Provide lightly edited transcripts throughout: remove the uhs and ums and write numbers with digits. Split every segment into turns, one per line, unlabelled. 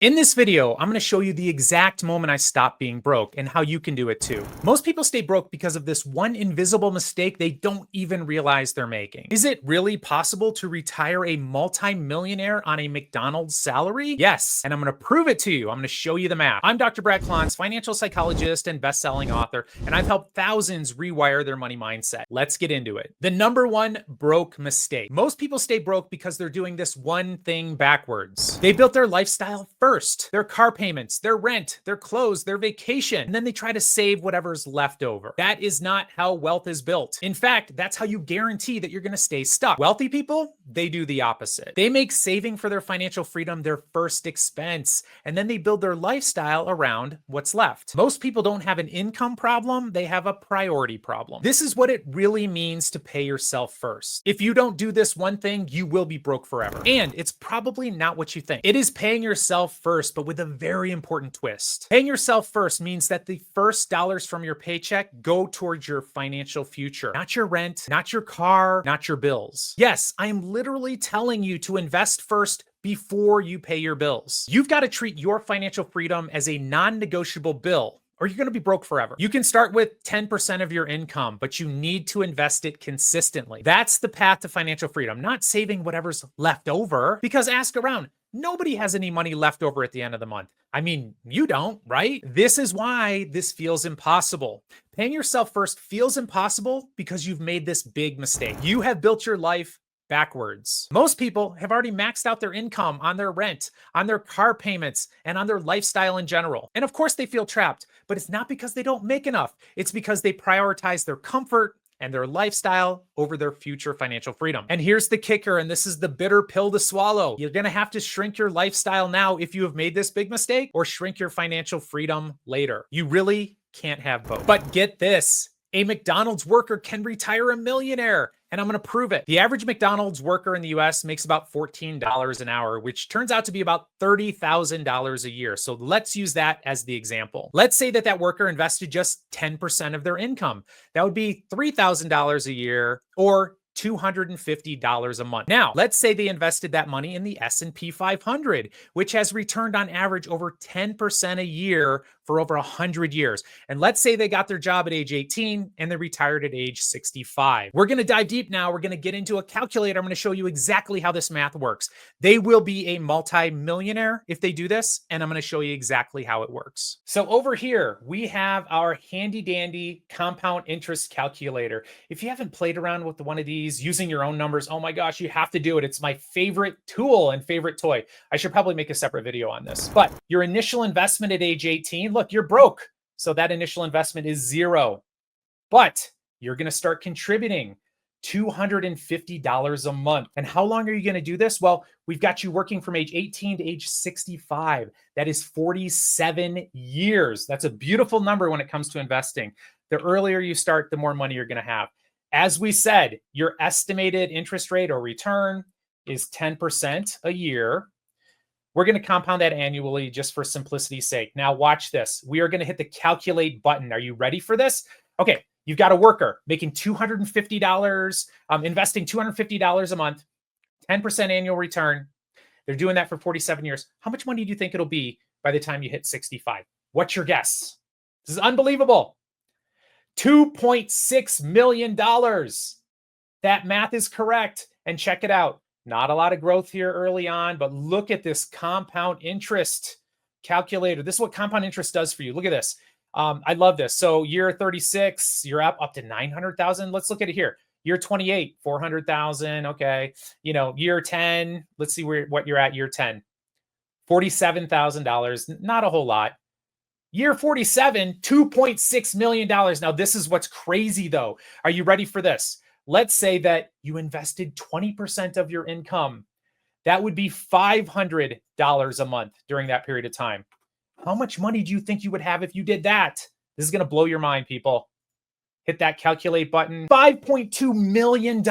In this video, I'm going to show you the exact moment I stopped being broke and how you can do it too. Most people stay broke because of this one invisible mistake they don't even realize they're making. Is it really possible to retire a multi-millionaire on a McDonald's salary? Yes, and I'm going to prove it to you. I'm going to show you the math. I'm Dr. Brad Klontz, financial psychologist and best-selling author, and I've helped thousands rewire their money mindset. Let's get into it. The number one broke mistake. Most people stay broke because they're doing this one thing backwards. They built their lifestyle first. Their car payments, their rent, their clothes, their vacation, and then they try to save whatever's left over. That is not how wealth is built. In fact, that's how you guarantee that you're going to stay stuck. Wealthy people, they do the opposite. They make saving for their financial freedom their first expense, and then they build their lifestyle around what's left. Most people don't have an income problem, they have a priority problem. This is what it really means to pay yourself first. If you don't do this one thing, you will be broke forever. And it's probably not what you think. It is paying yourself first, but with a very important twist. Paying yourself first means that the first dollars from your paycheck go towards your financial future, not your rent, not your car, not your bills. Yes, I am literally telling you to invest first before you pay your bills. You've got to treat your financial freedom as a non-negotiable bill, or you're going to be broke forever. You can start with 10% of your income, but you need to invest it consistently. That's the path to financial freedom, not saving whatever's left over. Because ask around, nobody has any money left over at the end of the month. I mean, you don't, right? This is why this feels impossible. Paying yourself first feels impossible because you've made this big mistake. You have built your life backwards. Most people have already maxed out their income on their rent, on their car payments, and on their lifestyle in general. And of course they feel trapped, but it's not because they don't make enough. It's because they prioritize their comfort and their lifestyle over their future financial freedom. And here's the kicker, and this is the bitter pill to swallow. You're gonna have to shrink your lifestyle now if you have made this big mistake, or shrink your financial freedom later. You really can't have both. But get this, a McDonald's worker can retire a millionaire. And I'm going to prove it. The average McDonald's worker in the US makes about $14 an hour, which turns out to be about $30,000 a year. So let's use that as the example. Let's say that worker invested just 10% of their income. That would be $3,000 a year, or $250 a month. Now, let's say they invested that money in the S&P 500, which has returned on average over 10% a year for over 100 years. And let's say they got their job at age 18 and they retired at age 65. We're going to dive deep now. We're going to get into a calculator. I'm going to show you exactly how this math works. They will be a multi-millionaire if they do this, and I'm going to show you exactly how it works. So over here, we have our handy dandy compound interest calculator. If you haven't played around with one of these using your own numbers, oh my gosh, you have to do it. It's my favorite tool and favorite toy. I should probably make a separate video on this. But your initial investment at age 18, look, you're broke. So that initial investment is zero. But you're going to start contributing $250 a month. And how long are you going to do this? Well, we've got you working from age 18 to age 65. That is 47 years. That's a beautiful number when it comes to investing. The earlier you start, the more money you're going to have. As we said, your estimated interest rate or return is 10% a year. We're going to compound that annually just for simplicity's sake. Now watch this. We are going to hit the calculate button. Are you ready for this? Okay, you've got a worker making $250, investing $250 a month, 10% annual return. They're doing that for 47 years. How much money do you think it'll be by the time you hit 65? What's your guess? This is unbelievable. $2.6 million. That math is correct. And check it out. Not a lot of growth here early on, but look at this compound interest calculator. This is what compound interest does for you. Look at this. I love this. So year 36, you're up to 900,000. Let's look at it here. Year 28, 400,000. Okay. Year 10, let's see what you're at year 10. $47,000. Not a whole lot. Year 47, $2.6 million. Now, this is what's crazy, though. Are you ready for this? Let's say that you invested 20% of your income. That would be $500 a month during that period of time. How much money do you think you would have if you did that? This is going to blow your mind, people. Hit that calculate button. $5.2 million.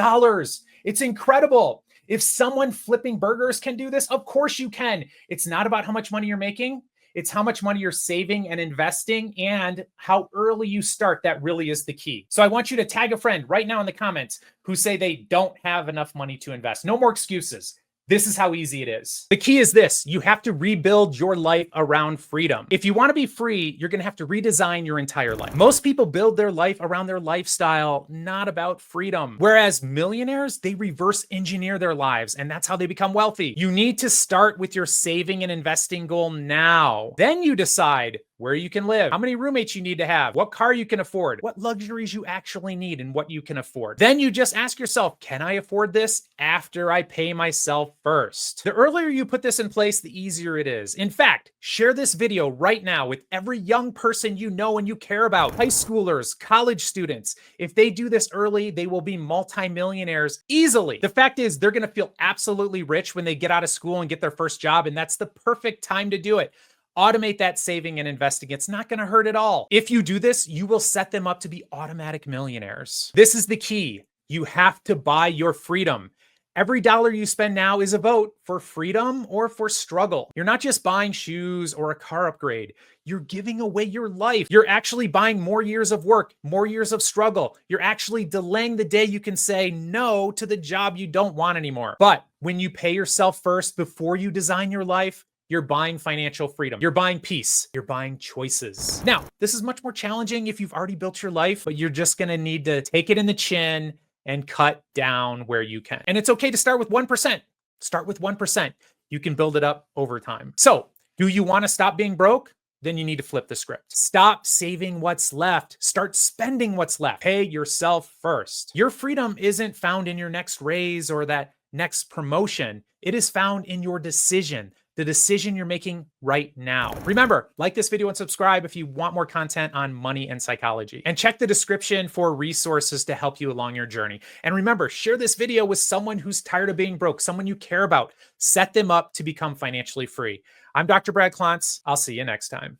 It's incredible. If someone flipping burgers can do this, of course you can. It's not about how much money you're making. It's how much money you're saving and investing, and how early you start. That really is the key. So I want you to tag a friend right now in the comments who say they don't have enough money to invest. No more excuses. This is how easy it is. The key is this: you have to rebuild your life around freedom. If you want to be free, you're going to have to redesign your entire life. Most people build their life around their lifestyle, not about freedom. Whereas millionaires, they reverse engineer their lives, and that's how they become wealthy. You need to start with your saving and investing goal now. Then you decide where you can live, how many roommates you need to have, what car you can afford, what luxuries you actually need and what you can afford. Then you just ask yourself, can I afford this after I pay myself first? The earlier you put this in place, the easier it is. In fact, share this video right now with every young person you know and you care about, high schoolers, college students. If they do this early, they will be multimillionaires easily. The fact is, they're gonna feel absolutely rich when they get out of school and get their first job, and that's the perfect time to do it. Automate that saving and investing. It's not going to hurt at all. If you do this, you will set them up to be automatic millionaires. This is the key. You have to buy your freedom. Every dollar you spend now is a vote for freedom or for struggle. You're not just buying shoes or a car upgrade. You're giving away your life. You're actually buying more years of work, more years of struggle. You're actually delaying the day you can say no to the job you don't want anymore. But when you pay yourself first before you design your life, you're buying financial freedom. You're buying peace. You're buying choices. Now, this is much more challenging if you've already built your life, but you're just gonna need to take it in the chin and cut down where you can. And it's okay to start with 1%. Start with 1%. You can build it up over time. So, do you wanna stop being broke? Then you need to flip the script. Stop saving what's left. Start spending what's left. Pay yourself first. Your freedom isn't found in your next raise or that next promotion. It is found in your decision. The decision you're making right now. Remember, like this video and subscribe if you want more content on money and psychology. And check the description for resources to help you along your journey. And remember, share this video with someone who's tired of being broke, someone you care about. Set them up to become financially free. I'm Dr. Brad Klontz. I'll see you next time.